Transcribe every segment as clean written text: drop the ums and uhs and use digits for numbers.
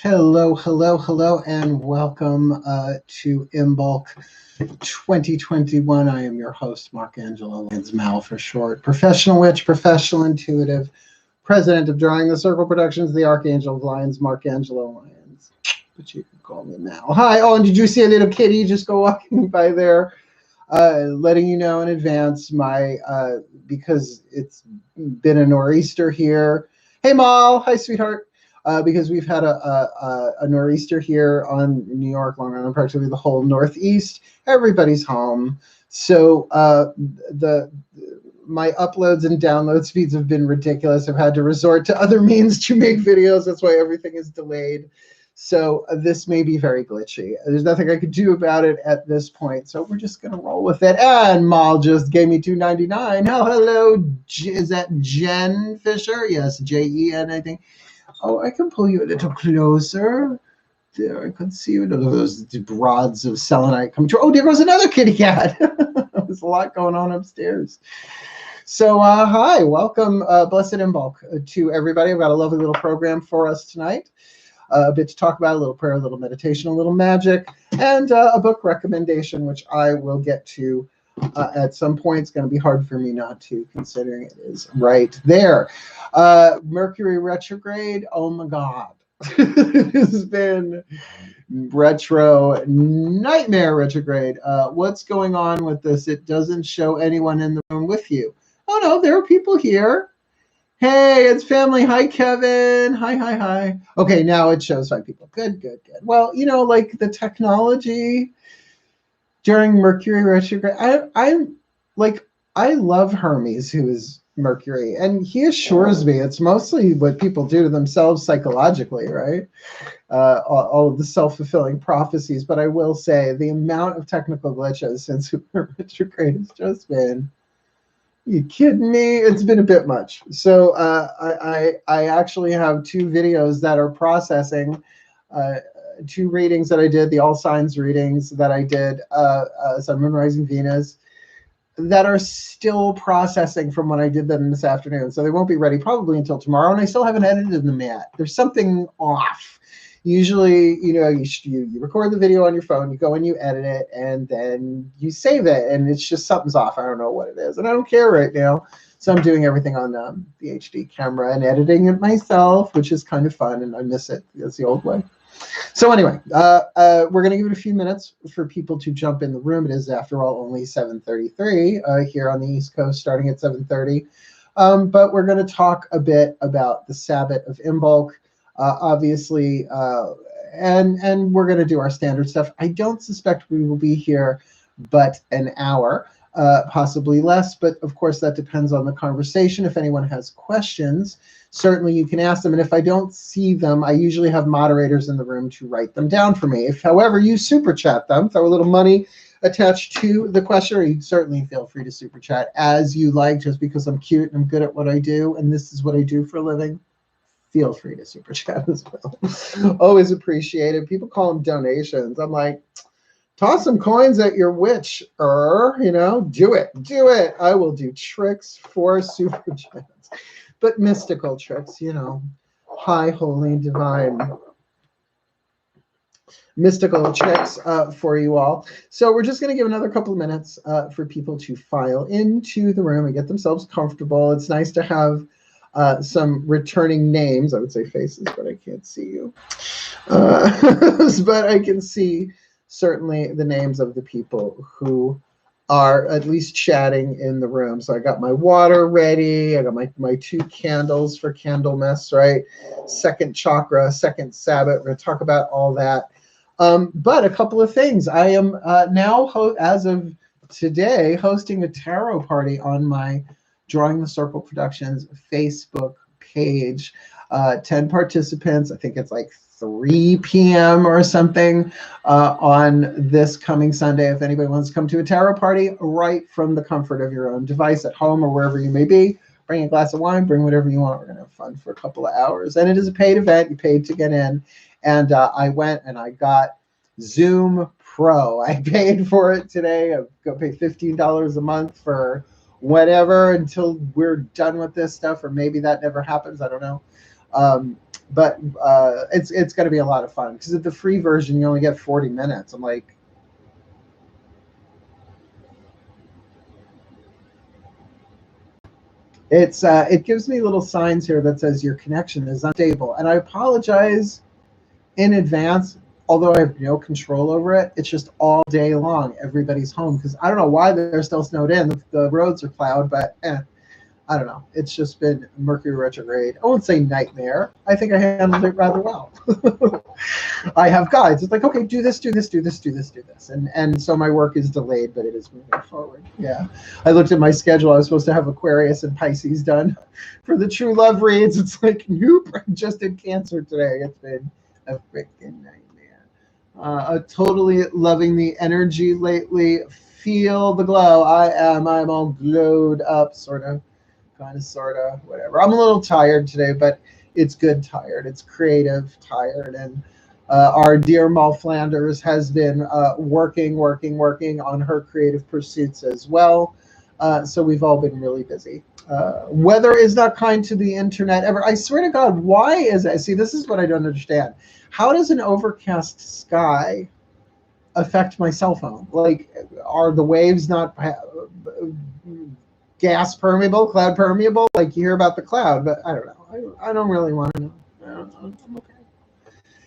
Hello, hello, hello, and welcome to IMBOLC 2021. I am your host, Mark Angelo, Lyons Mal for short. Professional witch, professional intuitive, president of Drawing the Circle Productions, the Archangel of Lyons, Mark Angelo Lyons. But you can call me Mal. Hi, oh, and did you see a little kitty just go walking by there? Letting you know in advance, because it's been a nor'easter here. Hey, Mal. Hi, sweetheart. Because we've had a nor'easter here on New York, Long Island, practically the whole Northeast. Everybody's home. So my uploads and download speeds have been ridiculous. I've had to resort to other means to make videos. That's why everything is delayed. So this may be very glitchy. There's nothing I could do about it at this point. So we're just going to roll with it. And Mal just gave me $2.99. Oh, hello. Is that Jen Fisher? Yes, Jen, I think. Oh, I can pull you a little closer. There, I can see you. Those rods of selenite come true. Oh, there goes another kitty cat. There's a lot going on upstairs. So, hi, welcome, Blessed IMBOLC, to everybody. I've got a lovely little program for us tonight. A bit to talk about, a little prayer, a little meditation, a little magic, and a book recommendation, which I will get to at some point. It's going to be hard for me not to, considering it is right there. Mercury retrograde, oh my God. It has been retro nightmare retrograde. What's going on with this? It doesn't show anyone in the room with you. Oh no, there are people here. Hey, it's family. Hi, Kevin. Hi. Okay, now it shows 5 people. Good. Well, you know, like the technology during Mercury retrograde, I love Hermes, who is Mercury, and he assures me it's mostly what people do to themselves psychologically, right? All of the self-fulfilling prophecies. But I will say the amount of technical glitches since retrograde has just been, you kidding me? It's been a bit much. So I actually have 2 videos that are processing, 2 readings that I did, the all signs readings that I did, Sun, Moon, Rising, Venus, that are still processing from when I did them this afternoon. So they won't be ready probably until tomorrow, and I still haven't edited them yet. There's something off. Usually, you know, you record the video on your phone, you go and you edit it, and then you save it, and it's just something's off. I don't know what it is, and I don't care right now. So I'm doing everything on the HD camera and editing it myself, which is kind of fun, and I miss it. It's the old way. So anyway, we're going to give it a few minutes for people to jump in the room. It is, after all, only 7:33 here on the East Coast, starting at 7:30. But we're going to talk a bit about the Sabbath of IMBOLC. Obviously, and we're going to do our standard stuff. I don't suspect we will be here but an hour, possibly less, but of course that depends on the conversation. If anyone has questions, certainly you can ask them, and if I don't see them, I usually have moderators in the room to write them down for me. If, however, you super chat them, throw a little money attached to the question, or you certainly feel free to super chat as you like, just because I'm cute and I'm good at what I do, and this is what I do for a living. Feel free to super chat as well. Always appreciated. People call them donations. I'm like, toss some coins at your witch, you know, do it. I will do tricks for super chats, but mystical tricks, you know, high, holy, divine, mystical tricks for you all. So we're just going to give another couple of minutes for people to file into the room and get themselves comfortable. It's nice to have some returning names. I would say faces, but I can't see you. But I can see certainly the names of the people who are at least chatting in the room. So I got my water ready. I got my 2 candles for Candlemas, right? Second chakra, second Sabbath. We're going to talk about all that. But a couple of things. I am now, as of today, hosting a tarot party on my Drawing the Circle Productions Facebook page. 10 participants. I think it's like 3 p.m. or something on this coming Sunday. If anybody wants to come to a tarot party, right from the comfort of your own device at home or wherever you may be, bring a glass of wine, bring whatever you want. We're going to have fun for a couple of hours. And it is a paid event. You paid to get in. And I went and I got Zoom Pro. I paid for it today. I'm going to pay $15 a month for whatever until we're done with this stuff, or maybe that never happens. I don't know. But it's going to be a lot of fun, because at the free version, you only get 40 minutes. I'm like, it gives me little signs here that says your connection is unstable. And I apologize in advance, although I have no control over it. It's just all day long. Everybody's home, because I don't know why they're still snowed in. The roads are plowed, but I don't know. It's just been Mercury retrograde. I won't say nightmare. I think I handled it rather well. I have guides. It's like, okay, do this, do this, do this, do this, do this. And so my work is delayed, but it is moving forward. Yeah. I looked at my schedule. I was supposed to have Aquarius and Pisces done for the True Love reads. It's like, nope, I just did Cancer today. It's been a freaking nightmare. Totally loving the energy lately. Feel the glow. I'm all glowed up, sort of. Kind of, sort of, whatever. I'm a little tired today, but it's good tired. It's creative tired. And our dear Mal Flanders has been working on her creative pursuits as well. So we've all been really busy. Weather is not kind to the internet ever. I swear to God, why is it? See, this is what I don't understand. How does an overcast sky affect my cell phone? Like, are the waves not gas permeable, cloud permeable? Like, you hear about the cloud, but I don't know. I don't really want to know. I don't know. I'm okay.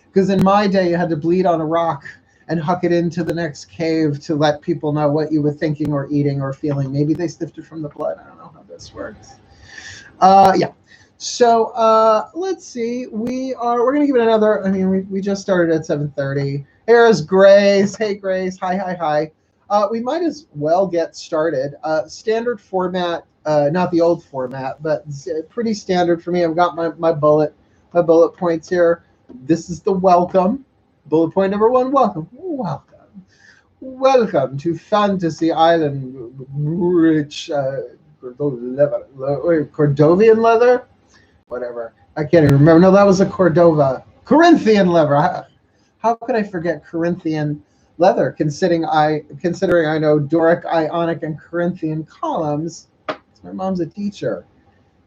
Because in my day, you had to bleed on a rock and huck it into the next cave to let people know what you were thinking or eating or feeling. Maybe they sniffed it from the blood. I don't know how this works. Yeah. So let's see. We're gonna give it another. I mean, we just started at 7:30. Here's Grace. Hey, Grace. Hi. We might as well get started. Standard format, not the old format, but pretty standard for me. I've got my bullet points here. This is the welcome. Bullet point number 1, welcome. Welcome to Fantasy Island, rich Cordovian leather? Whatever. I can't even remember. No, that was a Cordova. Corinthian leather. How could I forget Corinthian leather, considering I know Doric, Ionic, and Corinthian columns. My mom's a teacher.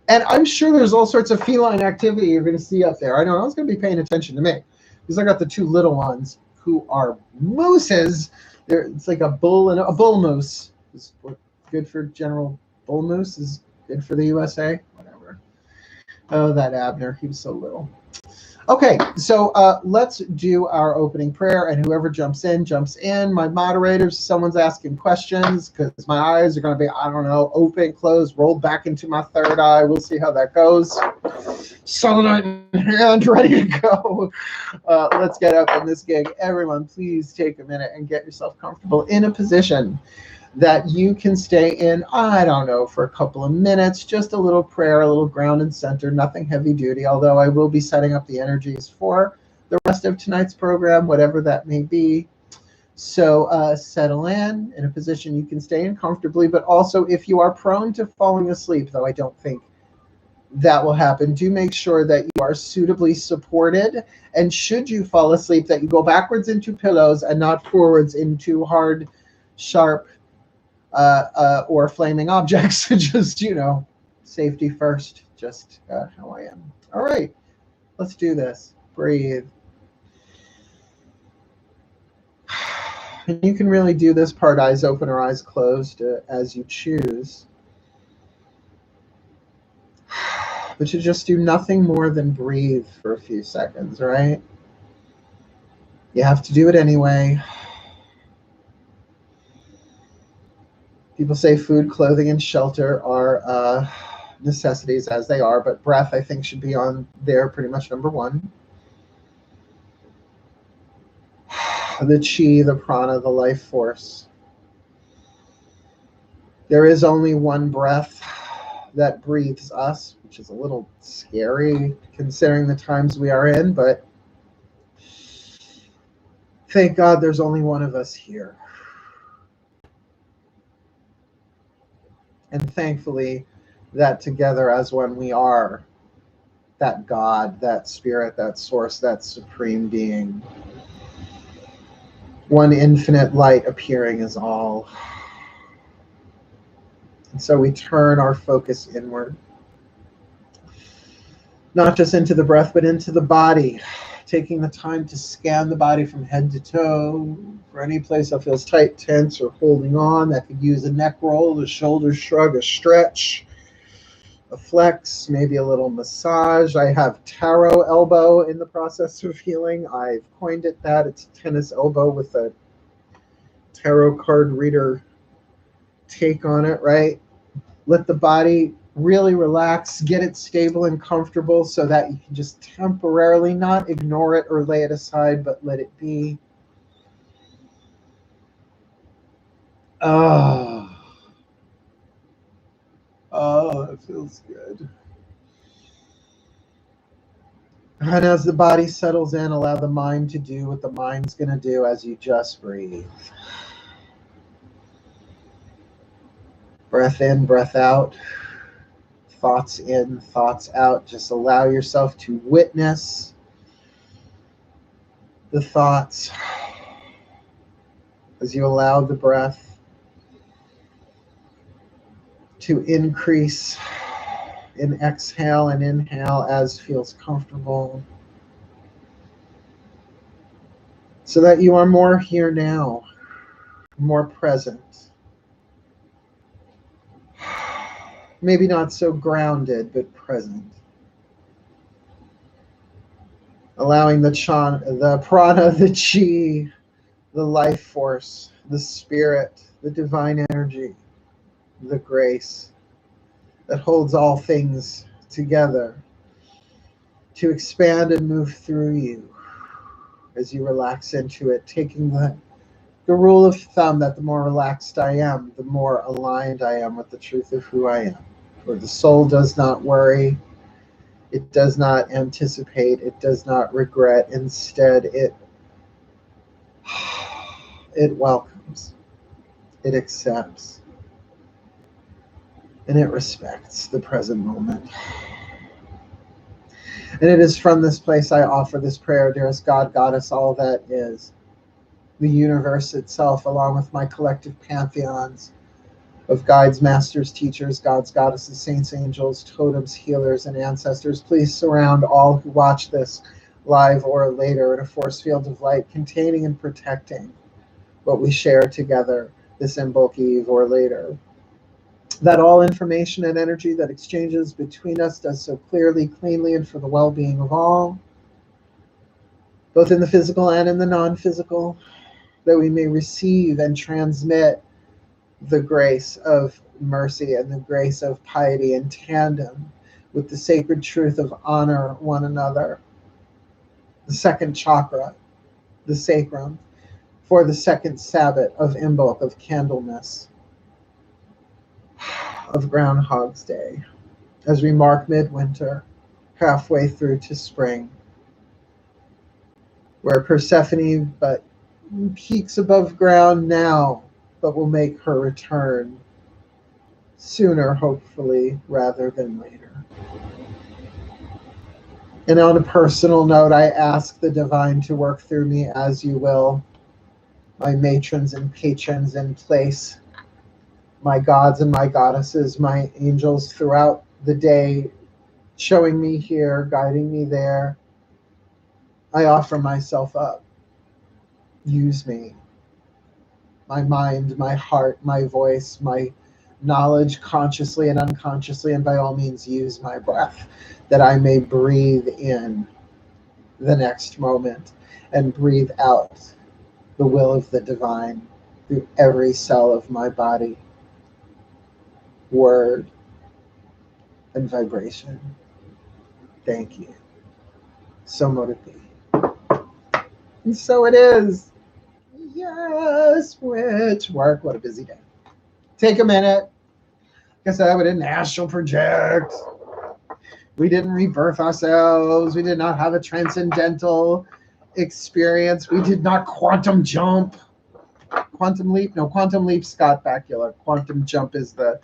And I'm sure there's all sorts of feline activity you're going to see up there. I know I was going to be paying attention to me, because I got the 2 little ones who are mooses. It's like a bull and a bull moose. Is good for general bull moose is good for the USA. Whatever. Oh, that Abner, he was so little. Okay, so let's do our opening prayer, and whoever jumps in, jumps in. My moderators, someone's asking questions, because my eyes are going to be, I don't know, open, closed, rolled back into my third eye. We'll see how that goes. Selenite in hand, ready to go. Let's get up in this gig. Everyone, please take a minute and get yourself comfortable in a position that you can stay in, I don't know, for a couple of minutes. Just a little prayer, a little ground and center, nothing heavy duty, although I will be setting up the energies for the rest of tonight's program, whatever that may be. So settle in a position you can stay in comfortably, but also if you are prone to falling asleep, though I don't think that will happen, do make sure that you are suitably supported. And should you fall asleep, that you go backwards into pillows and not forwards into hard, sharp, or flaming objects. Just, safety first, just how I am. All right, let's do this. Breathe. And you can really do this part eyes open or eyes closed as you choose. But you just do nothing more than breathe for a few seconds, right? You have to do it anyway. People say food, clothing, and shelter are necessities, as they are, but breath, I think, should be on there pretty much number 1. The chi, the prana, the life force. There is only one breath that breathes us, which is a little scary considering the times we are in, but thank God there's only one of us here. And thankfully, that together as one we are that God, that spirit, that source, that supreme being. One infinite light appearing as all. And so we turn our focus inward. not just into the breath, but into the body. Taking the time to scan the body from head to toe for any place that feels tight, tense, or holding on. That could use a neck roll, a shoulder shrug, a stretch, a flex, maybe a little massage. I have tarot elbow in the process of healing. I've coined it that. It's a tennis elbow with a tarot card reader take on it, right? Let the body really relax, get it stable and comfortable so that you can just temporarily not ignore it or lay it aside, but let it be. Oh, it feels good. And as the body settles in, allow the mind to do what the mind's going to do as you just breathe. Breath in, breath out. Thoughts in, thoughts out. Just allow yourself to witness the thoughts as you allow the breath to increase in exhale and inhale as feels comfortable, so that you are more here now, more present. Maybe not so grounded, but present. Allowing the prana, the chi, the life force, the spirit, the divine energy, the grace that holds all things together to expand and move through you as you relax into it, taking the rule of thumb that the more relaxed I am, the more aligned I am with the truth of who I am. For the soul does not worry, it does not anticipate, it does not regret. Instead, it welcomes, it accepts, and it respects the present moment. And it is from this place I offer this prayer, dearest God, Goddess, all that is, the universe itself, along with my collective pantheons of guides, masters, teachers, gods, goddesses, saints, angels, totems, healers, and ancestors. Please surround all who watch this live or later in a force field of light, containing and protecting what we share together this IMBOLC eve or later. That all information and energy that exchanges between us does so clearly, cleanly, and for the well-being of all, both in the physical and in the non-physical, that we may receive and transmit the grace of mercy and the grace of piety in tandem with the sacred truth of honor one another. The second chakra, the sacrum, for the second Sabbath of IMBOLC, of candleness, of Groundhog's Day, as we mark midwinter, halfway through to spring, where Persephone but peaks above ground now, but will make her return sooner, hopefully, rather than later. And on a personal note, I ask the divine to work through me as you will, my matrons and patrons in place, my gods and my goddesses, my angels throughout the day, showing me here, guiding me there. I offer myself up. Use me. My mind, my heart, my voice, my knowledge, consciously and unconsciously, and by all means use my breath, that I may breathe in the next moment and breathe out the will of the divine through every cell of my body, word, and vibration. Thank you. So mote it be. And so it is. Yes, witch work. What a busy day. Take a minute. Like I said, we didn't astral project. We didn't rebirth ourselves. We did not have a transcendental experience. We did not quantum jump. Quantum leap? No, quantum leap, Scott Bakula. Quantum jump is the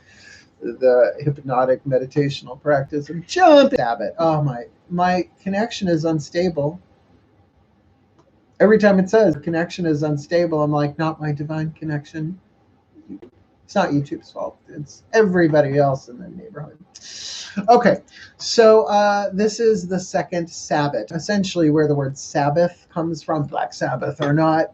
hypnotic meditational practice. And jump habit. Oh, my connection is unstable. Every time it says connection is unstable, I'm like, not my divine connection. It's not YouTube's fault. It's everybody else in the neighborhood. Okay, so this is the second Sabbath, essentially where the word Sabbath comes from, Black Sabbath or not.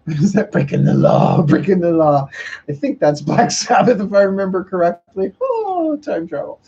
Is that breaking the law? Breaking the law. I think that's Black Sabbath, if I remember correctly. Oh, time travel.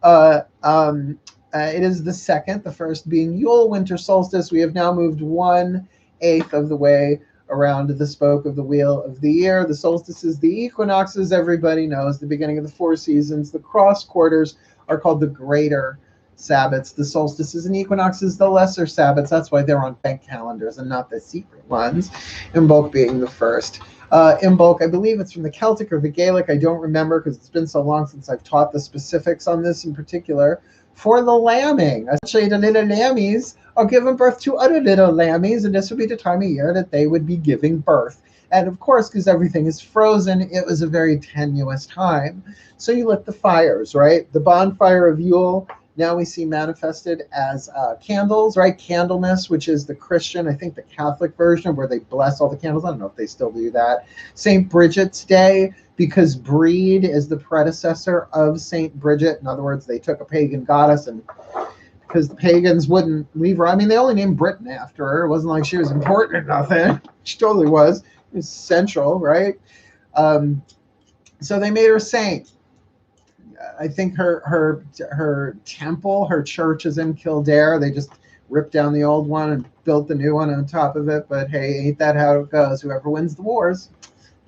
It is the second, the first being Yule, winter solstice. We have now moved 1/8 of the way around the spoke of the wheel of the year. The solstices, the equinoxes, everybody knows, the beginning of the 4 seasons. The cross quarters are called the greater Sabbats. The solstices and equinoxes, the lesser Sabbats. That's why they're on bank calendars and not the secret ones. IMBOLC being the first. IMBOLC, I believe it's from the Celtic or the Gaelic. I don't remember because it's been so long since I've taught the specifics on this in particular. For the lambing, actually the little lammies are giving birth to other little lammies, and this would be the time of year that they would be giving birth. And of course, because everything is frozen, it was a very tenuous time. So you lit the fires, right? The bonfire of Yule, now we see manifested as candles, right? Candlemas, which is the Christian, I think the Catholic version where they bless all the candles. I don't know if they still do that. St. Bridget's Day, because Brede is the predecessor of St. Bridget. In other words, they took a pagan goddess, and because the pagans wouldn't leave her. I mean, they only named Britain after her. It wasn't like she was important or nothing. She totally was. It was central, right? So they made her saint. I think her temple, her church is in Kildare. They just ripped down the old one and built the new one on top of it. But hey, ain't that how it goes? Whoever wins the wars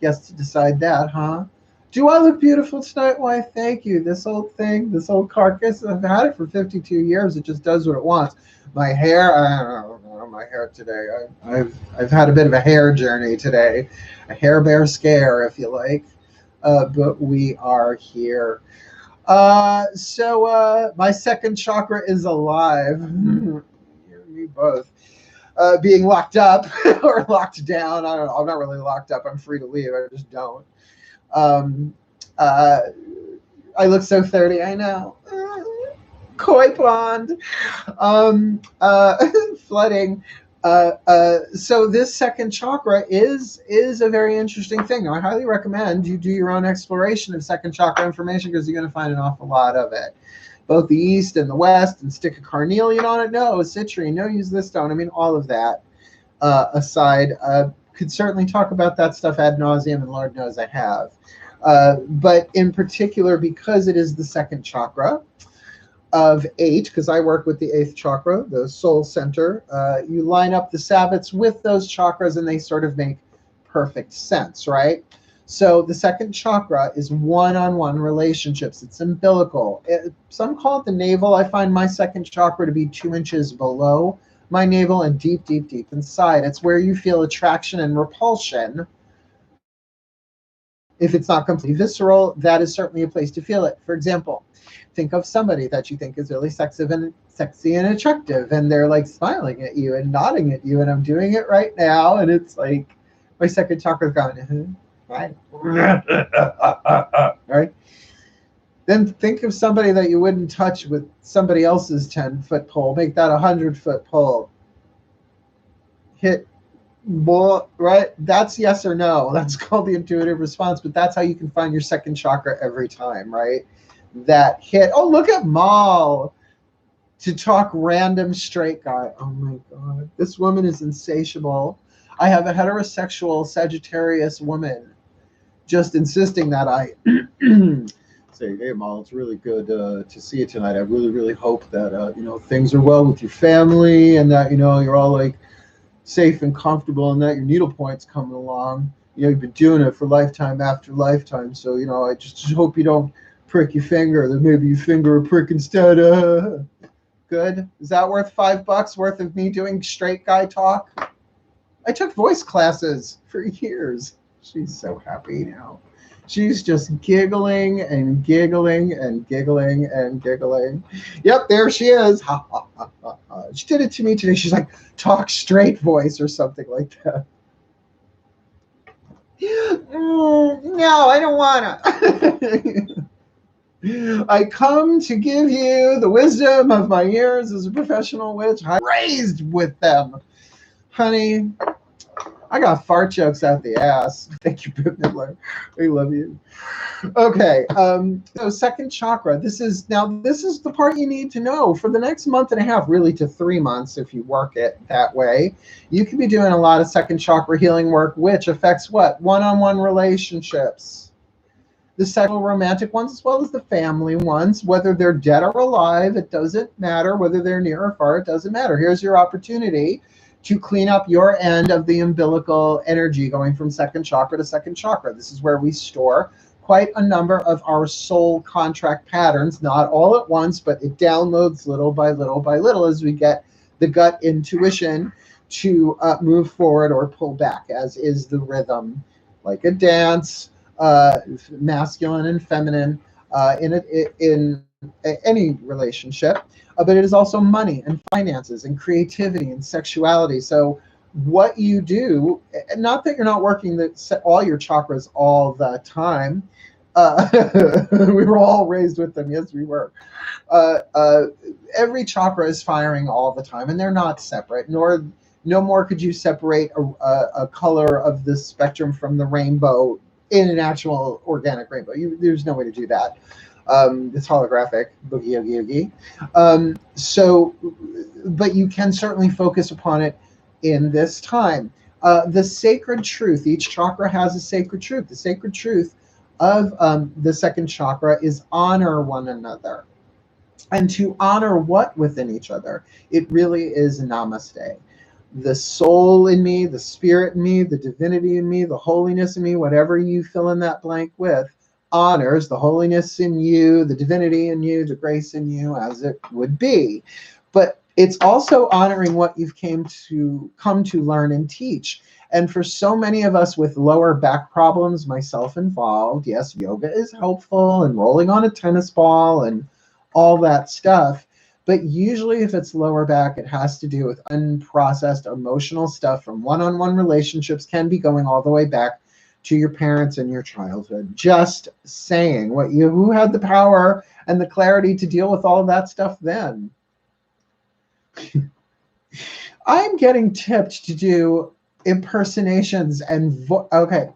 gets to decide that, huh? Do I look beautiful tonight? Why, thank you. This old thing, this old carcass, I've had it for 52 years. It just does what it wants. My hair, I don't know my hair today. I've had a bit of a hair journey today. A hair bear scare, if you like. But we are here. So my second chakra is alive. You and me both. Being locked up or locked down. I don't know. I'm not really locked up. I'm free to leave. I just don't. I look so 30. I know. Koi pond. Flooding. So this second chakra is a very interesting thing. I highly recommend you do your own exploration of second chakra information because you're going to find an awful lot of it. Both the east and the west, and stick a carnelian on it. No, citrine. No, use this stone. I mean, all of that aside. Could certainly talk about that stuff ad nauseum, and Lord knows I have. But in particular, because it is the second chakra of 8, because I work with the 8th chakra, the soul center, you line up the Sabbats with those chakras, and they sort of make perfect sense, right? So the second chakra is one-on-one relationships. It's umbilical. Some call it the navel. I find my second chakra to be 2 inches below my navel and deep, deep, deep inside. It's where you feel attraction and repulsion. If it's not completely visceral, that is certainly a place to feel it. For example, think of somebody that you think is really sexy and attractive, and they're like smiling at you and nodding at you, and I'm doing it right now, and it's like my second chakra's going, right? Right? Then think of somebody that you wouldn't touch with somebody else's 10-foot pole. Make that a 100-foot pole. Hit, right? That's yes or no. That's called the intuitive response, but that's how you can find your second chakra every time, right? That hit. Oh, look at Mal. To talk random straight guy. Oh my God. This woman is insatiable. I have a heterosexual Sagittarius woman just insisting that I say, hey, Mal, it's really good to see you tonight. I really, really hope that, things are well with your family, and that, you're all like safe and comfortable, and that your needle point's coming along. You've been doing it for lifetime after lifetime. So, I just hope you don't prick your finger. That maybe you finger a prick instead. Good. Is that worth $5 worth of me doing straight guy talk? I took voice classes for years. She's so happy now. She's just giggling and giggling and giggling and giggling. Yep, there she is. Ha, ha, ha, ha, ha. She did it to me today. She's like, talk straight voice or something like that. No, I don't want to. I come to give you the wisdom of my years as a professional witch. I'm raised with them. Honey, I got fart jokes out the ass. Thank you, Bip Midler. We love you. Okay, so second chakra. This is the part you need to know for the next month and a half, really to 3 months if you work it that way. You could be doing a lot of second chakra healing work, which affects what? One-on-one relationships. The sexual romantic ones as well as the family ones, whether they're dead or alive, it doesn't matter. Whether they're near or far, it doesn't matter. Here's your opportunity to clean up your end of the umbilical energy going from second chakra to second chakra. This is where we store quite a number of our soul contract patterns, not all at once, but it downloads little by little by little as we get the gut intuition to move forward or pull back, as is the rhythm, like a dance, masculine and feminine in any relationship. But it is also money and finances and creativity and sexuality. So what you do, not that you're not working all your chakras all the time. We were all raised with them. Yes, we were. Every chakra is firing all the time, and they're not separate, no more could you separate a color of the spectrum from the rainbow in an actual organic rainbow. There's no way to do that. It's holographic, boogie oogie oogie. But you can certainly focus upon it in this time. The sacred truth, each chakra has a sacred truth. The sacred truth of the second chakra is honor one another. And to honor what within each other? It really is namaste. The soul in me, the spirit in me, the divinity in me, the holiness in me, whatever you fill in that blank with, honors the holiness in you, the divinity in you, the grace in you, as it would be. But it's also honoring what you've come to learn and teach. And for so many of us with lower back problems, myself involved, yes, yoga is helpful, and rolling on a tennis ball and all that stuff. But usually if it's lower back, it has to do with unprocessed emotional stuff from one-on-one relationships, can be going all the way back to your parents and your childhood. Just saying, who had the power and the clarity to deal with all of that stuff then? I'm getting tipped to do impersonations and okay.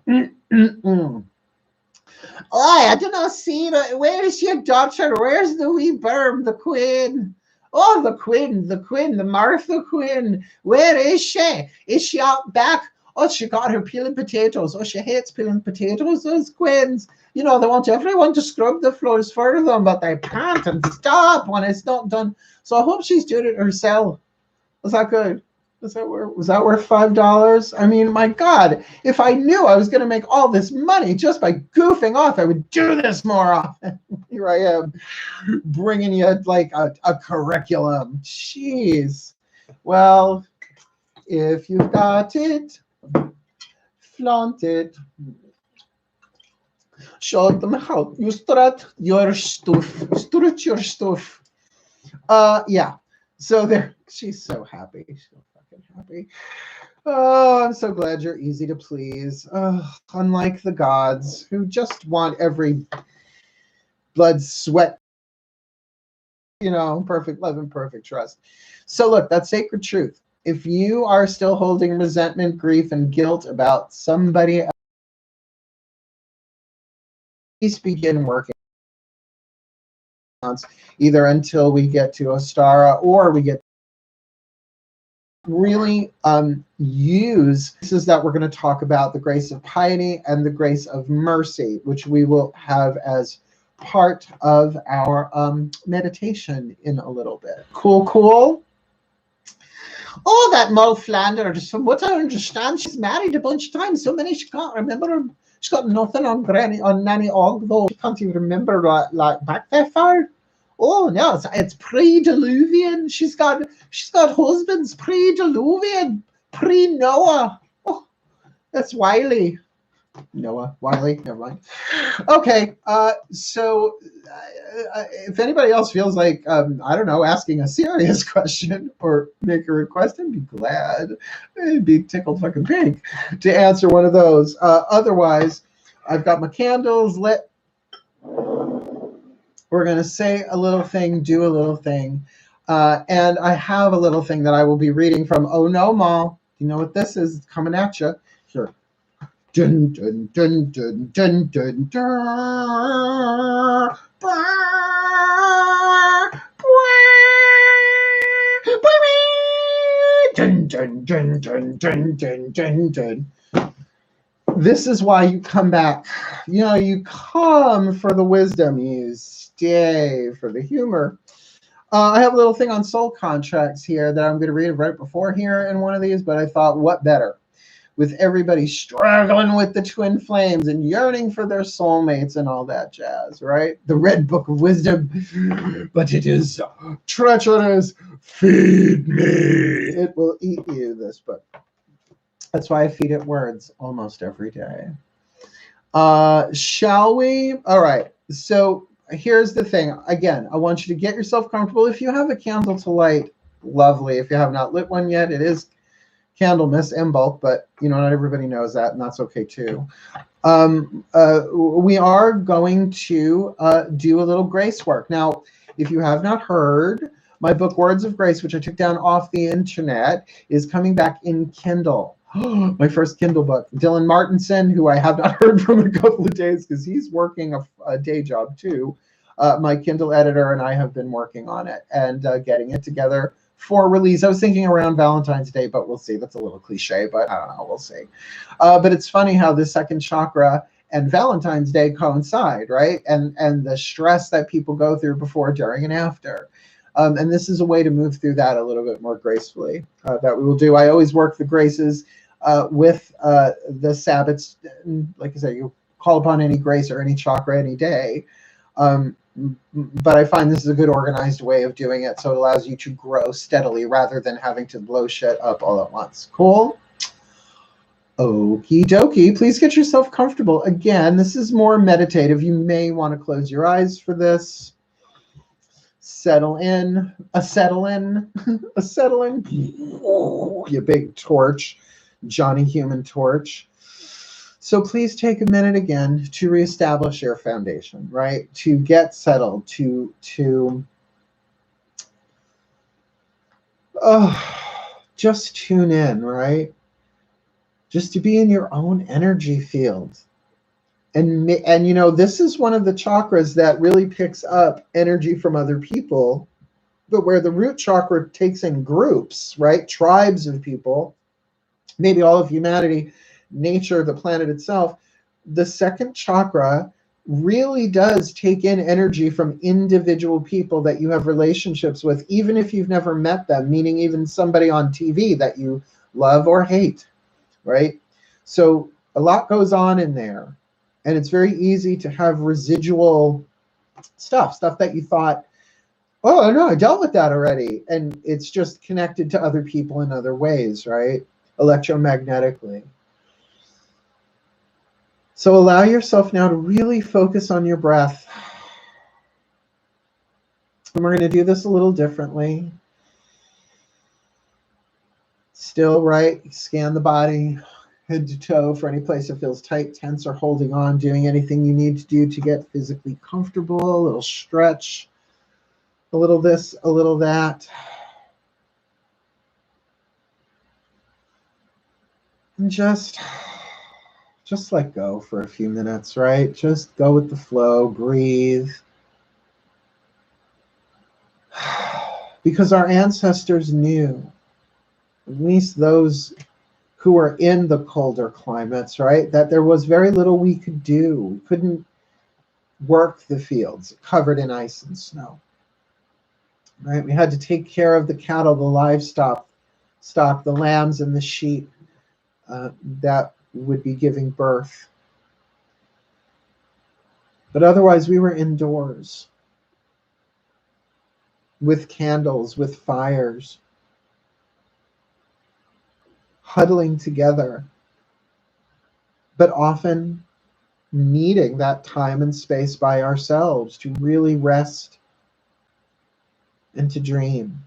Oh, I do not see, but where is your daughter? Where's the wee bird, the queen? Oh, the queen, the Martha Queen. Where is she? Is she out back? Oh, she got her peeling potatoes. Oh, she hates peeling potatoes, those queens. You know, they want everyone to scrub the floors for them, but they can't and stop when it's not done. So I hope she's doing it herself. Was that good? Was that worth $5? I mean, my God, if I knew I was going to make all this money just by goofing off, I would do this more often. Here I am, bringing you like a curriculum. Jeez. Well, if you've got it, flaunt it. Show them how you strut your stuff. Strut your stuff. Yeah. So there, she's so happy. She's so fucking happy. Oh, I'm so glad you're easy to please. Unlike the gods who just want every blood, sweat, perfect love and perfect trust. So look, that's sacred truth. If you are still holding resentment, grief, and guilt about somebody else, please begin working on either until we get to Ostara or we get really use pieces that we're going to talk about, the grace of piety and the grace of mercy, which we will have as part of our meditation in a little bit. Cool. Oh, that Mull Flanders, from what I understand, she's married a bunch of times, so many she can't remember her. She's got nothing on Nanny Og, though. She can't even remember like back that far. Oh no, it's pre-Diluvian. She's got husbands pre-Diluvian, pre-Noah. Oh, that's Wiley. Noah, Wiley, never mind. Okay, so if anybody else feels like, I don't know, asking a serious question or make a request, I'd be glad. I'd be tickled fucking pink to answer one of those. Otherwise, I've got my candles lit. We're going to say a little thing, do a little thing. And I have a little thing that I will be reading from Oh No Ma. You know what this is? It's coming at you. Dun, dun, dun, dun, dun, dun, dun. Dun, dun, dun, dun, dun, dun, dun, dun. This is why you come back. You know, you come for the wisdom, you stay for the humor. I have a little thing on soul contracts here that I'm going to read right before here in one of these, but I thought, what better? With everybody struggling with the twin flames and yearning for their soulmates and all that jazz, right? The Red Book of Wisdom, but it is treacherous. Feed me. It will eat you, this book. That's why I feed it words almost every day. Shall we? All right. So here's the thing. Again, I want you to get yourself comfortable. If you have a candle to light, lovely. If you have not lit one yet, it is Candlemas IMBOLC, but you know, not everybody knows that, and that's okay too. We are going to do a little grace work. Now, if you have not heard, my book Words of Grace, which I took down off the internet, is coming back in Kindle. My first Kindle book. Dylan Martinson, who I have not heard from in a couple of days because he's working a day job too. My Kindle editor and I have been working on it and getting it together for release. I was thinking around Valentine's Day, but we'll see. That's a little cliche, but I don't know. We'll see. But it's funny how the second chakra and Valentine's Day coincide, right? And the stress that people go through before, during, and after. And this is a way to move through that a little bit more gracefully that we will do. I always work the graces with the Sabbats. Like I said, you call upon any grace or any chakra any day. But I find this is a good organized way of doing it, so it allows you to grow steadily rather than having to blow shit up all at once. Cool? Okie dokie. Please get yourself comfortable. Again, this is more meditative. You may want to close your eyes for this. Settle in. Settle in. Settle in. You big torch. Johnny Human Torch. So please take a minute again to reestablish your foundation, right? To get settled, to just tune in, right? Just to be in your own energy field. And you know, this is one of the chakras that really picks up energy from other people, but where the root chakra takes in groups, right? Tribes of people, maybe all of humanity, nature, the planet itself. The second chakra really does take in energy from individual people that you have relationships with, even if you've never met them, meaning even somebody on TV that you love or hate, right? So a lot goes on in there, and it's very easy to have residual stuff that you thought, oh no, I dealt with that already, and it's just connected to other people in other ways, right? Electromagnetically. So allow yourself now to really focus on your breath. And we're going to do this a little differently. Still, right? Scan the body, head to toe for any place that feels tight, tense, or holding on. Doing anything you need to do to get physically comfortable. A little stretch. A little this, a little that. And just let go for a few minutes, right? Just go with the flow, breathe. Because our ancestors knew, at least those who were in the colder climates, right, that there was very little we could do. We couldn't work the fields covered in ice and snow, right? We had to take care of the cattle, the livestock, the lambs and the sheep that would be giving birth. But otherwise, we were indoors with candles, with fires, huddling together, but often needing that time and space by ourselves to really rest and to dream,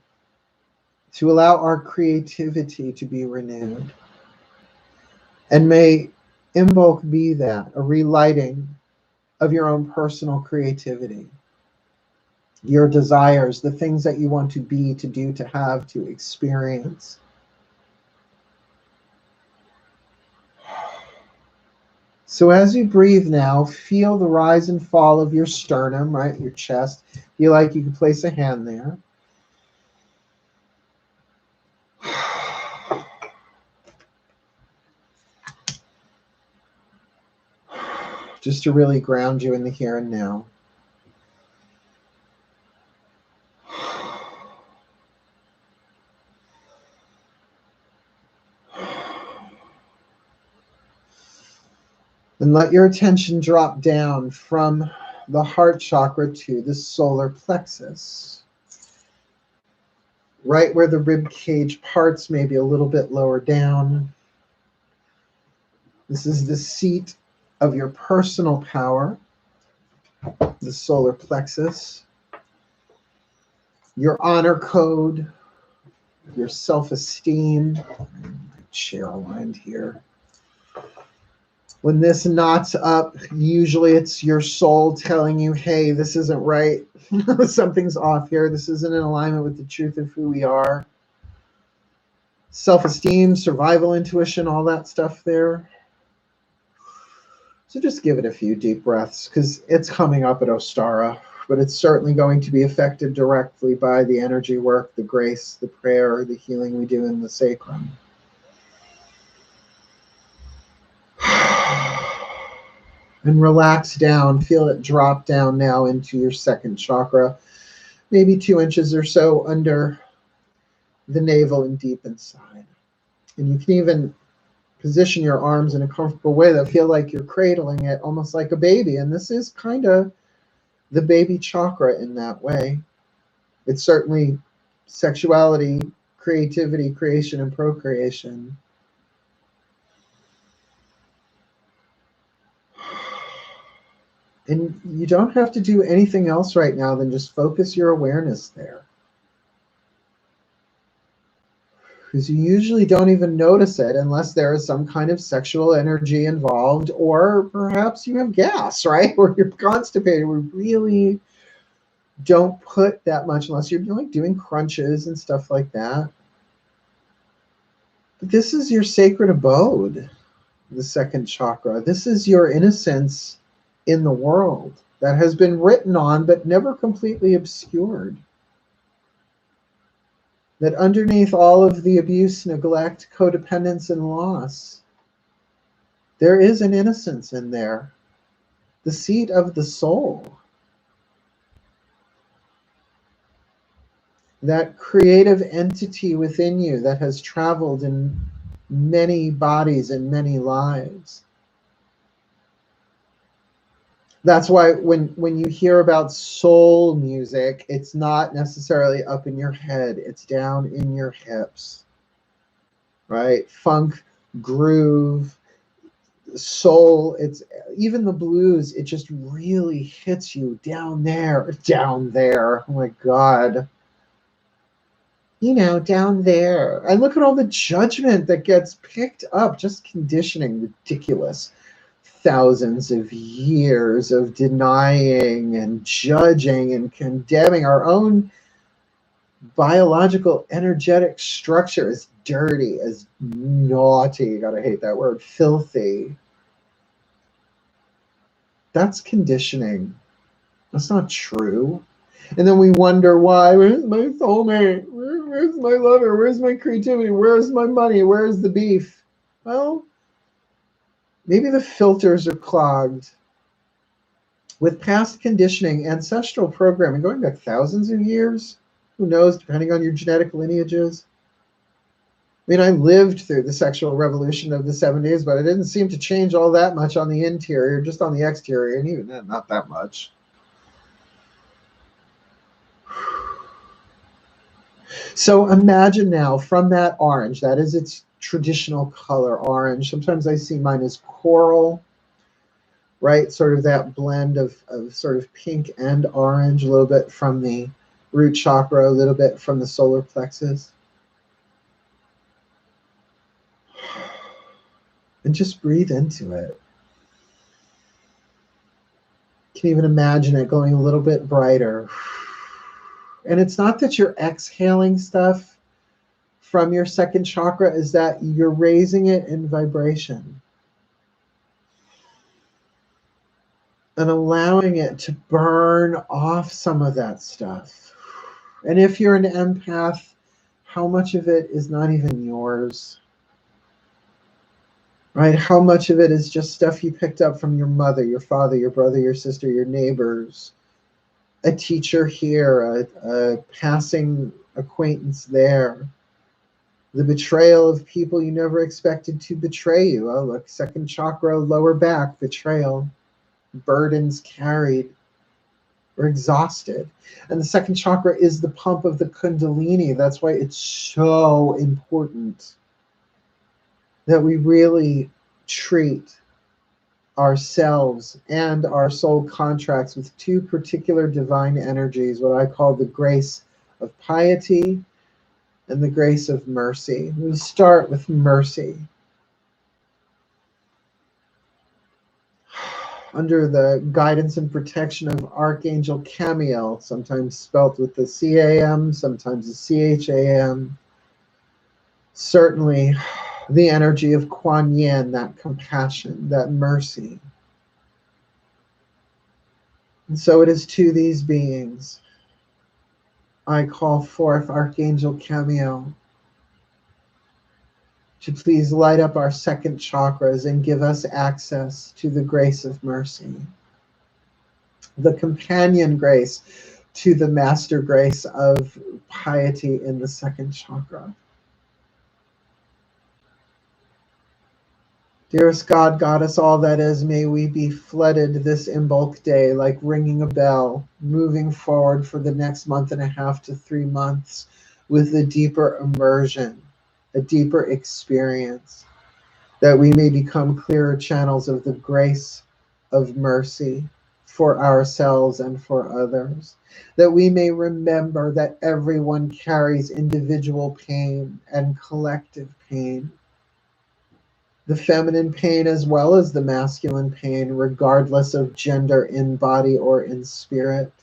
to allow our creativity to be renewed. And may IMBOLC be that, a relighting of your own personal creativity, your desires, the things that you want to be, to do, to have, to experience. So as you breathe now, feel the rise and fall of your sternum, right? Your chest. Feel like you can place a hand there. Just to really ground you in the here and now. And let your attention drop down from the heart chakra to the solar plexus. Right where the rib cage parts, maybe a little bit lower down. This is the seat of your personal power, the solar plexus, your honor code, your self-esteem. Chair aligned here. When this knots up, usually it's your soul telling you, hey, this isn't right. Something's off here. This isn't in alignment with the truth of who we are. Self-esteem, survival intuition, all that stuff there. So just give it a few deep breaths because it's coming up at Ostara, but it's certainly going to be affected directly by the energy work, the grace, the prayer, the healing we do in the sacrum. And relax down. Feel it drop down now into your second chakra, maybe 2 inches or so under the navel and deep inside. And you can even position your arms in a comfortable way that feel like you're cradling it almost like a baby. And this is kind of the baby chakra in that way. It's certainly sexuality, creativity, creation, and procreation. And you don't have to do anything else right now than just focus your awareness there. Because you usually don't even notice it unless there is some kind of sexual energy involved, or perhaps you have gas, right? Or you're constipated. We really don't put that much unless you're like doing crunches and stuff like that. But this is your sacred abode, the second chakra. This is your innocence in the world that has been written on but never completely obscured. That underneath all of the abuse, neglect, codependence, and loss, there is an innocence in there, the seat of the soul. That creative entity within you that has traveled in many bodies and many lives. That's why when you hear about soul music, it's not necessarily up in your head, it's down in your hips, right? Funk, groove, soul, it's even the blues, it just really hits you down there. Oh my God. You know, down there. And look at all the judgment that gets picked up, just conditioning, ridiculous. Thousands of years of denying and judging and condemning our own biological energetic structure as dirty, as naughty, you gotta hate that word, filthy. That's conditioning. That's not true. And then we wonder why, where's my soulmate? Where's my lover? Where's my creativity? Where's my money? Where's the beef? Well, maybe the filters are clogged with past conditioning, ancestral programming, going back thousands of years. Who knows, depending on your genetic lineages. I mean, I lived through the sexual revolution of the 70s, but it didn't seem to change all that much on the interior, just on the exterior, and even then, not that much. So imagine now from that orange, that is its traditional color, orange. Sometimes I see mine as coral, right? Sort of that blend of sort of pink and orange, a little bit from the root chakra, a little bit from the solar plexus. And just breathe into it. You can even imagine it going a little bit brighter. And it's not that you're exhaling stuff from your second chakra, is that you're raising it in vibration. and allowing it to burn off some of that stuff. And if you're an empath, how much of it is not even yours? Right? How much of it is just stuff you picked up from your mother, your father, your brother, your sister, your neighbors, a teacher here, a passing acquaintance there, the betrayal of people you never expected to betray you. Oh, look, second chakra, lower back, betrayal, burdens carried or exhausted. And the second chakra is the pump of the Kundalini. That's why it's so important that we really treat ourselves and our soul contracts with two particular divine energies, what I call the grace of piety and the grace of mercy. We start with mercy. Under the guidance and protection of Archangel Camiel, sometimes spelt with the C-A-M, sometimes the C-H-A-M. Certainly the energy of Kuan Yin, that compassion, that mercy. And so it is to these beings I call forth Archangel Camiel to please light up our second chakras and give us access to the grace of mercy, the companion grace to the master grace of piety in the second chakra. Dearest God, Goddess, all that is, may we be flooded this IMBOLC day like ringing a bell, moving forward for the next month and a half to 3 months with a deeper immersion, a deeper experience, that we may become clearer channels of the grace of mercy for ourselves and for others, that we may remember that everyone carries individual pain and collective pain, the feminine pain as well as the masculine pain, regardless of gender in body or in spirit.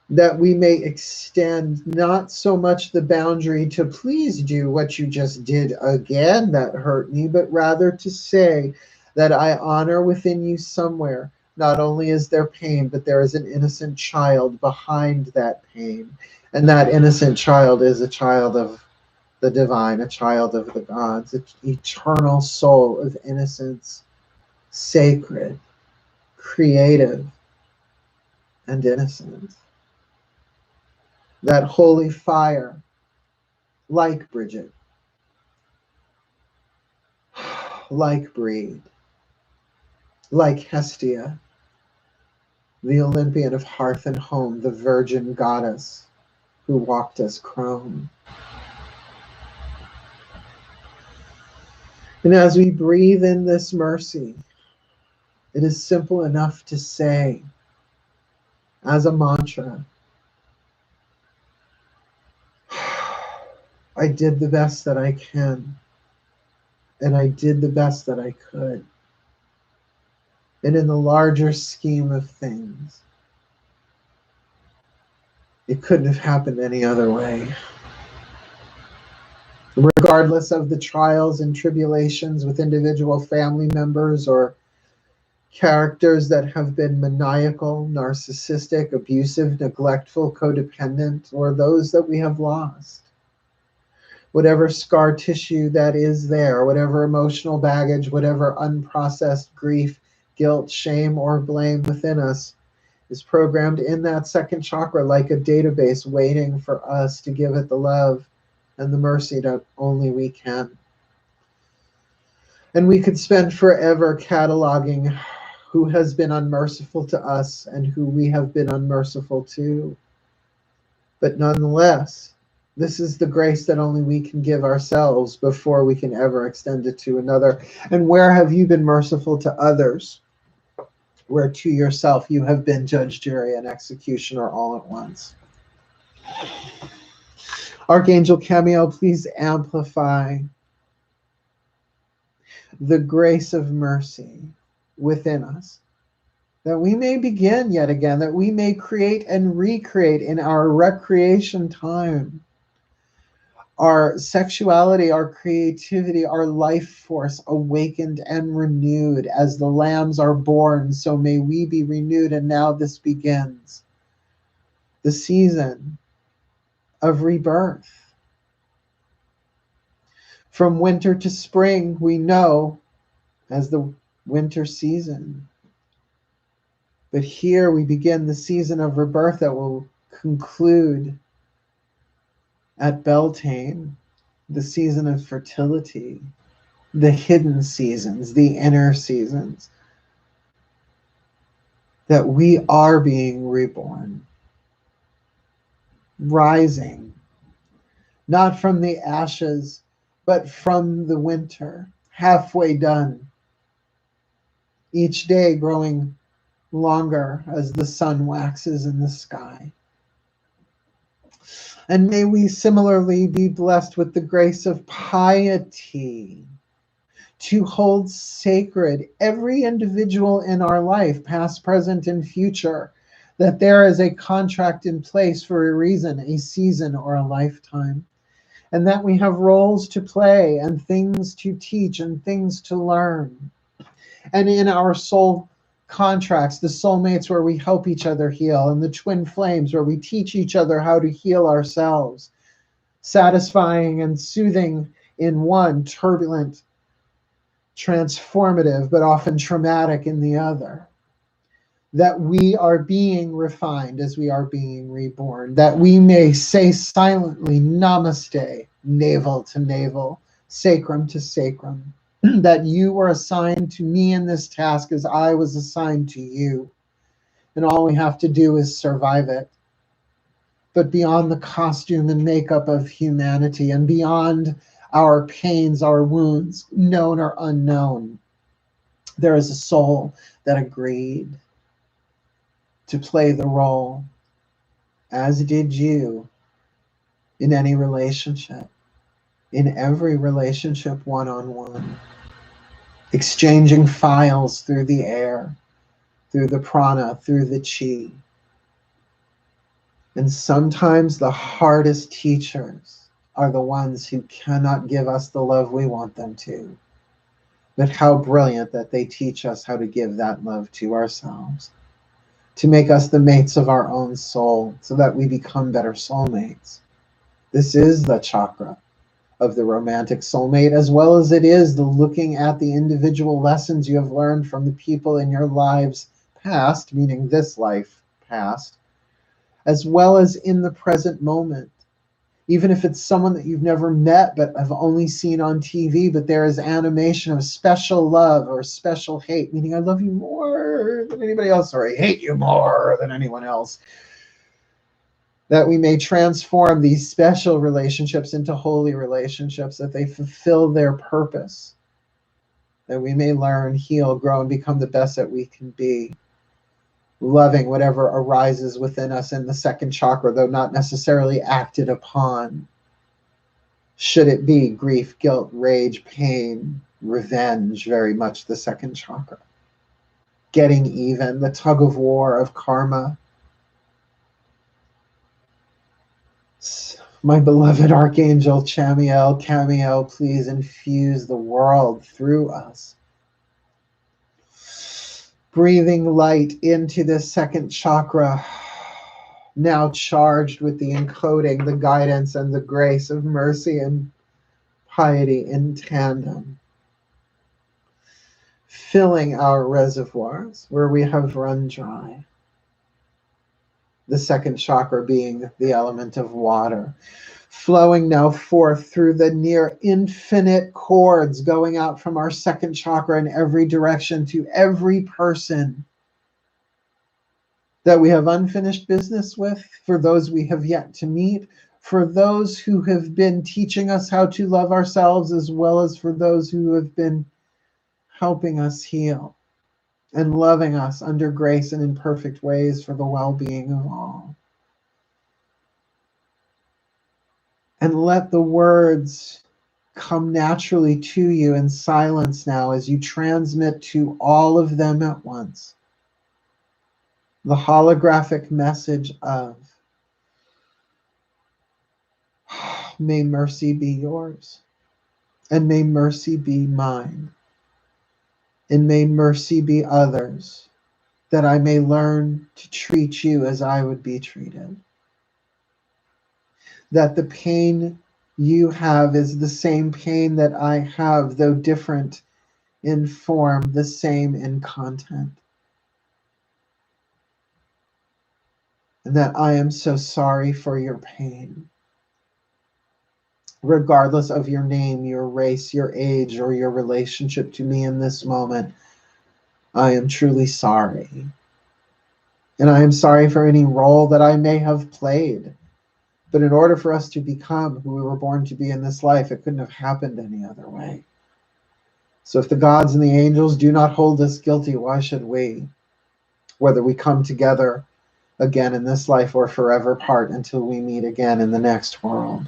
That we may extend not so much the boundary to please do what you just did again that hurt me, but rather to say that I honor within you somewhere, not only is there pain, but there is an innocent child behind that pain. And that innocent child is a child of the divine, a child of the gods, an eternal soul of innocence, sacred, creative, and innocent. That holy fire, like Bridget, like Breed, like Hestia, the Olympian of hearth and home, the virgin goddess who walked as crone. And as we breathe in this mercy, it is simple enough to say, as a mantra, I did the best that I can, and I did the best that I could. And in the larger scheme of things, it couldn't have happened any other way. Regardless of the trials and tribulations with individual family members or characters that have been maniacal, narcissistic, abusive, neglectful, codependent, or those that we have lost. Whatever scar tissue that is there, whatever emotional baggage, whatever unprocessed grief, guilt, shame, or blame within us is programmed in that second chakra like a database waiting for us to give it the love and the mercy that only we can. And we could spend forever cataloging who has been unmerciful to us and who we have been unmerciful to. But nonetheless, this is the grace that only we can give ourselves before we can ever extend it to another. And where have you been merciful to others, where to yourself you have been judge, jury, and executioner all at once? Archangel Camiel, please amplify the grace of mercy within us, that we may begin yet again, that we may create and recreate in our recreation time our sexuality, our creativity, our life force awakened and renewed. As the lambs are born, so may we be renewed. And now this begins the season of rebirth. From winter to spring, we know as the winter season. But here we begin the season of rebirth that will conclude at Beltane, the season of fertility, the hidden seasons, the inner seasons, that we are being reborn, rising, not from the ashes, but from the winter, halfway done, each day growing longer as the sun waxes in the sky. And may we similarly be blessed with the grace of piety to hold sacred every individual in our life, past, present, and future, that there is a contract in place for a reason, a season, or a lifetime, and that we have roles to play and things to teach and things to learn. And in our soul contracts, the soulmates where we help each other heal, and the twin flames where we teach each other how to heal ourselves, satisfying and soothing in one, turbulent, transformative, but often traumatic in the other. That we are being refined as we are being reborn, that we may say silently, namaste, navel to navel, sacrum to sacrum, that you were assigned to me in this task as I was assigned to you. And all we have to do is survive it. But beyond the costume and makeup of humanity, and beyond our pains, our wounds, known or unknown, there is a soul that agreed to play the role, as did you, in any relationship, in every relationship, one-on-one, exchanging files through the air, through the prana, through the chi. And sometimes the hardest teachers are the ones who cannot give us the love we want them to. But how brilliant that they teach us how to give that love to ourselves, to make us the mates of our own soul, so that we become better soulmates. This is the chakra of the romantic soulmate, as well as it is the looking at the individual lessons you have learned from the people in your lives past, meaning this life past, as well as in the present moment. Even if it's someone that you've never met but have only seen on TV, but there is animation of special love or special hate, meaning I love you more than anybody else, or I hate you more than anyone else. That we may transform these special relationships into holy relationships, that they fulfill their purpose, that we may learn, heal, grow, and become the best that we can be, loving whatever arises within us in the second chakra, though not necessarily acted upon. Should it be grief, guilt, rage, pain, revenge, very much the second chakra. Getting even, the tug of war of karma. My beloved Archangel Chamuel, please infuse the world through us. Breathing light into this second chakra, now charged with the encoding, the guidance, and the grace of mercy and piety in tandem. Filling our reservoirs where we have run dry. The second chakra being the element of water, flowing now forth through the near infinite cords going out from our second chakra in every direction to every person that we have unfinished business with, for those we have yet to meet, for those who have been teaching us how to love ourselves, as well as for those who have been helping us heal and loving us under grace and in perfect ways for the well-being of all. And let the words come naturally to you in silence now as you transmit to all of them at once the holographic message of May mercy be yours, and may mercy be mine, and may mercy be others, that I may learn to treat you as I would be treated. That the pain you have is the same pain that I have, though different in form, the same in content. And that I am so sorry for your pain. Regardless of your name, your race, your age, or your relationship to me in this moment, I am truly sorry. And I am sorry for any role that I may have played. But in order for us to become who we were born to be in this life, it couldn't have happened any other way. So if the gods and the angels do not hold us guilty, why should we? Whether we come together again in this life or forever part until we meet again in the next world.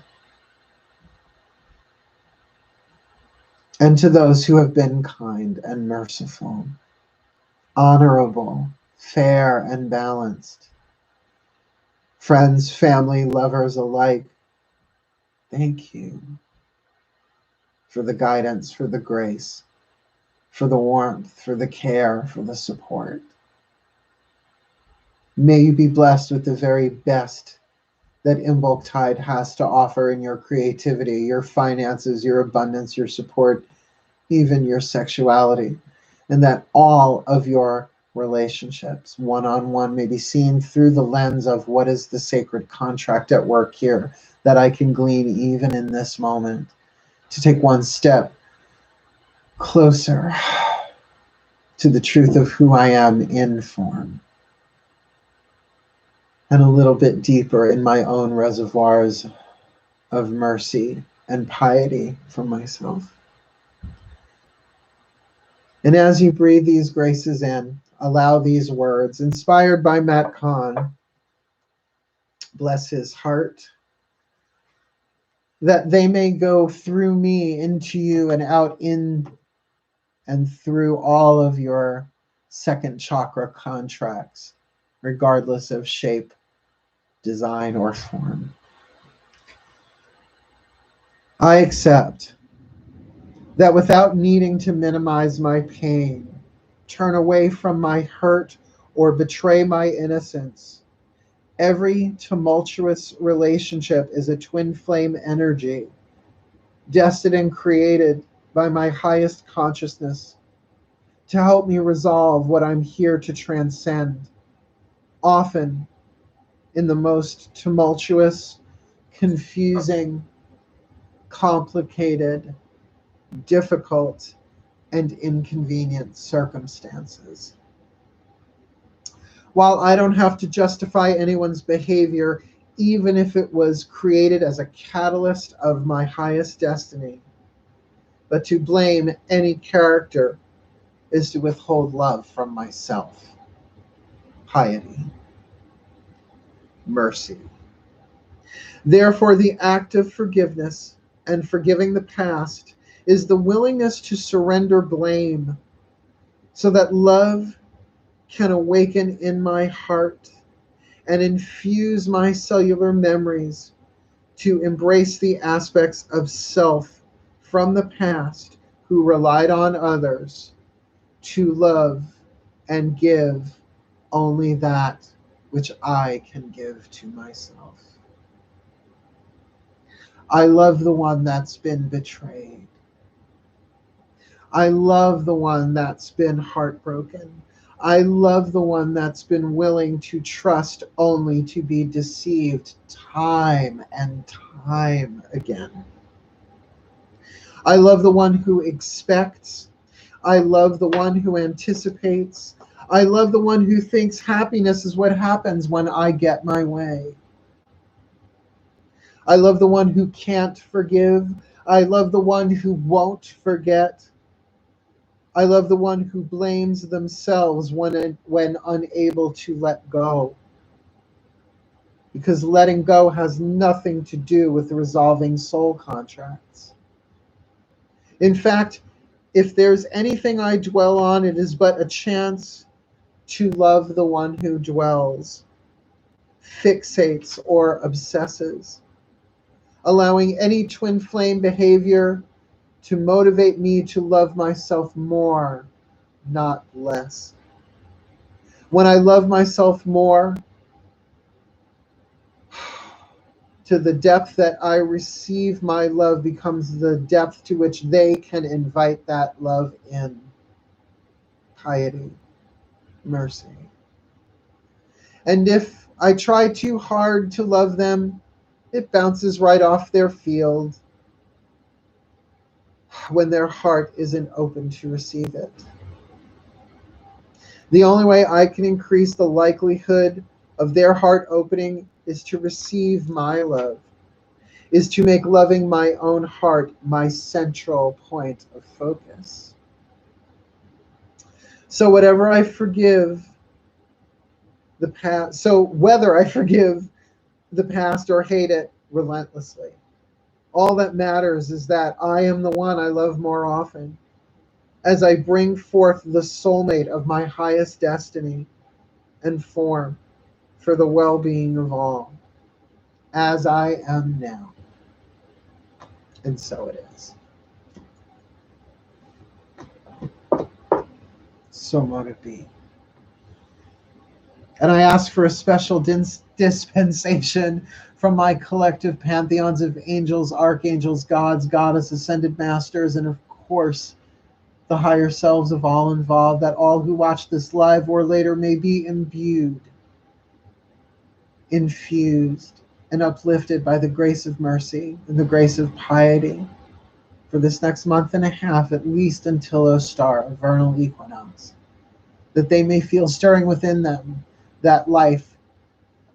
And to those who have been kind and merciful, honorable, fair, and balanced, friends, family, lovers alike, thank you for the guidance, for the grace, for the warmth, for the care, for the support. May you be blessed with the very best that IMBOLC Tide has to offer in your creativity, your finances, your abundance, your support, even your sexuality, and that all of your relationships, one-on-one, may be seen through the lens of what is the sacred contract at work here, that I can glean even in this moment, to take one step closer to the truth of who I am in form, and a little bit deeper in my own reservoirs of mercy and piety for myself. And as you breathe these graces in, allow these words, inspired by Matt KAHN, bless his heart, that they may go through me into you and out in and through all of your second chakra contracts, regardless of shape, design, or form. I accept that without needing to minimize my pain, turn away from my hurt, or betray my innocence, every tumultuous relationship is a twin flame energy, destined and created by my highest consciousness to help me resolve what I'm here to transcend, often in the most tumultuous, confusing, complicated, difficult, and inconvenient circumstances. While I don't have to justify anyone's behavior, even if it was created as a catalyst of my highest destiny, but to blame any character is to withhold love from myself. Piety. Mercy. Therefore, the act of forgiveness and forgiving the past is the willingness to surrender blame so that love can awaken in my heart and infuse my cellular memories to embrace the aspects of self from the past who relied on others to love and give only that which I can give to myself. I love the one that's been betrayed. I love the one that's been heartbroken. I love the one that's been willing to trust only to be deceived time and time again. I love the one who expects. I love the one who anticipates. I love the one who thinks happiness is what happens when I get my way. I love the one who can't forgive. I love the one who won't forget. I love the one who blames themselves when unable to let go. Because letting go has nothing to do with resolving soul contracts. In fact, if there's anything I dwell on, it is but a chance to love the one who dwells, fixates, or obsesses. allowing any twin flame behavior to motivate me to love myself more, not less. When I love myself more, to the depth that I receive my love becomes the depth to which they can invite that love in. Piety, mercy. And if I try too hard to love them, it bounces right off their field when their heart isn't open to receive it. The only way I can increase the likelihood of their heart opening is to receive my love, is to make loving my own heart my central point of focus. So whatever I forgive the past, so whether I forgive the past or hate it relentlessly, all that matters is that I am the one I love more often, as I bring forth the soulmate of my highest destiny and form for the well-being of all, as I am now. And so it is. So mote it be. And I ask for a special dispensation from my collective pantheons of angels, archangels, gods, goddess, ascended masters, and of course, the higher selves of all involved, that all who watch this live or later may be imbued, infused, and uplifted by the grace of mercy and the grace of piety for this next month and a half, at least until Ostar, a vernal equinox, that they may feel stirring within them that life,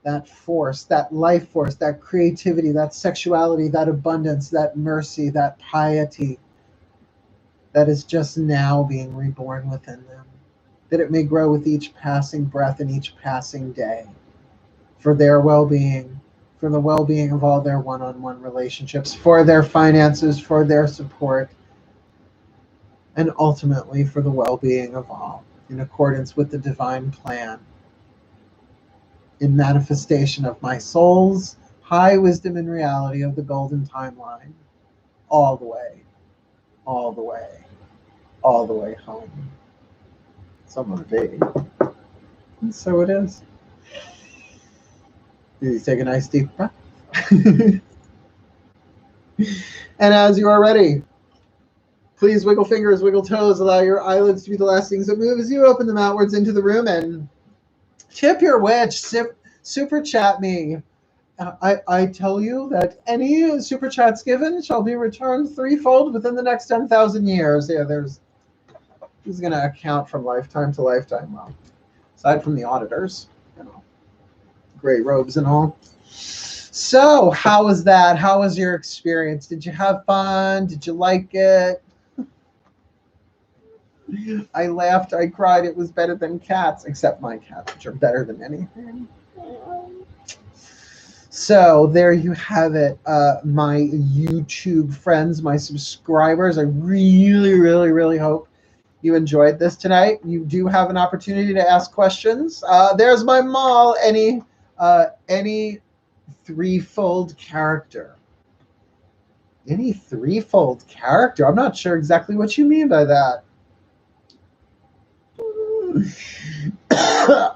that force, that life force, that creativity, that sexuality, that abundance, that mercy, that piety that is just now being reborn within them, that it may grow with each passing breath and each passing day for their well-being, for the well-being of all their one-on-one relationships, for their finances, for their support, and ultimately for the well-being of all, in accordance with the divine plan, in manifestation of my soul's high wisdom and reality of the golden timeline, all the way, all the way, all the way home. Someone baby. And so it is. You take a nice deep breath. And as you are ready, please wiggle fingers, wiggle toes, allow your eyelids to be the last things that move as you open them outwards into the room, and tip your witch, super chat me. I tell you that any super chats given shall be returned threefold within the next 10,000 years. Yeah, who's going to account from lifetime to lifetime? Well, aside from the auditors, gray robes and all. So how was that? How was your experience? Did you have fun? Did you like it? I laughed, I cried. It was better than cats, except my cats, which are better than anything. So there you have it, my YouTube friends, my subscribers. I really, really, really hope you enjoyed this tonight. You do have an opportunity to ask questions. There's my mall. Any threefold character. Any threefold character? I'm not sure exactly what you mean by that.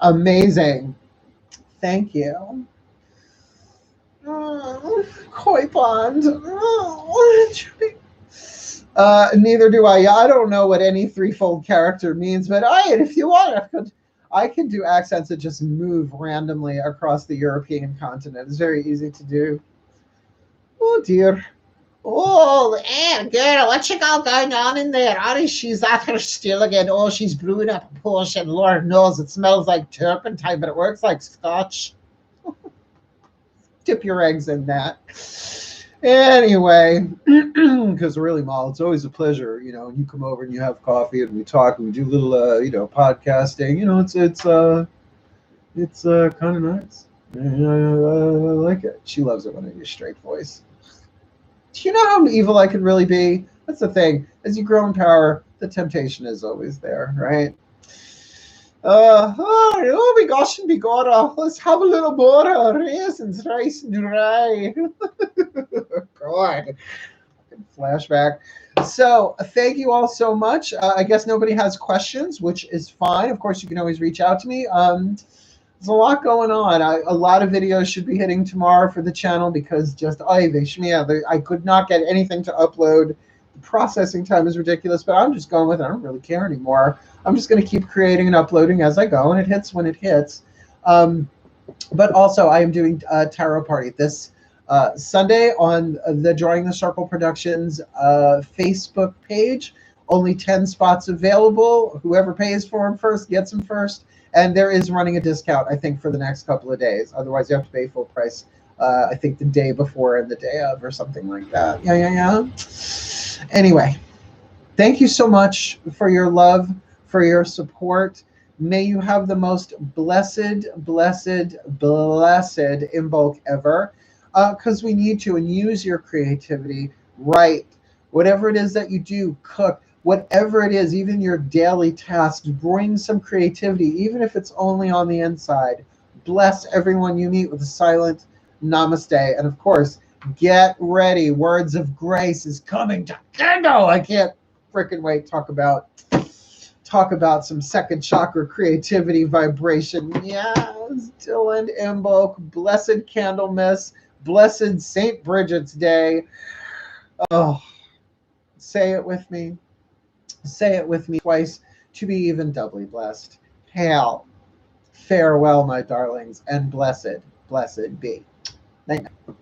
Amazing. Thank you. Koi pond. Neither do I. I don't know what any threefold character means, but if you want, I can do accents that just move randomly across the European continent. It's very easy to do. Oh dear. Oh, girl, what you got going on in there? She's at her still again. Oh, she's brewing up a potion. Lord knows it smells like turpentine, but it works like scotch. Dip your eggs in that. Anyway, because really, Mal, it's always a pleasure, you come over and you have coffee and we talk and we do a little, podcasting. It's kind of nice. I like it. She loves it when I use straight voice. Do you know how evil I can really be? That's the thing. As you grow in power, the temptation is always there, right? Oh my gosh, and bigora. Let's have a little more raisins, rice and rye. God. Flashback. So thank you all so much. I guess nobody has questions, which is fine. Of course, you can always reach out to me. There's a lot going on. A lot of videos should be hitting tomorrow for the channel because just I could not get anything to upload. The processing time is ridiculous, but I'm just going with it. I don't really care anymore. I'm just going to keep creating and uploading as I go, and it hits when it hits. But also, I am doing a tarot party this Sunday on the Drawing the Circle Productions Facebook page. Only 10 spots available. Whoever pays for them first gets them first. And there is running a discount, I think, for the next couple of days. Otherwise, you have to pay full price, I think, the day before and the day of or something like that. Yeah. Anyway, thank you so much for your love, for your support. May you have the most blessed IMBOLC ever, because we need to, and use your creativity. Write, whatever it is that you do, cook, whatever it is, even your daily tasks, bring some creativity, even if it's only on the inside. Bless everyone you meet with a silent namaste. And of course, get ready. Words of Grace is coming to Kindle. I can't freaking wait to talk about some second chakra creativity vibration. Yes, Dylan IMBOLC, blessed Candlemas, blessed St. Bridget's Day. Oh, say it with me. Say it with me twice to be even doubly blessed. Hail, farewell, my darlings, and blessed be. Night night.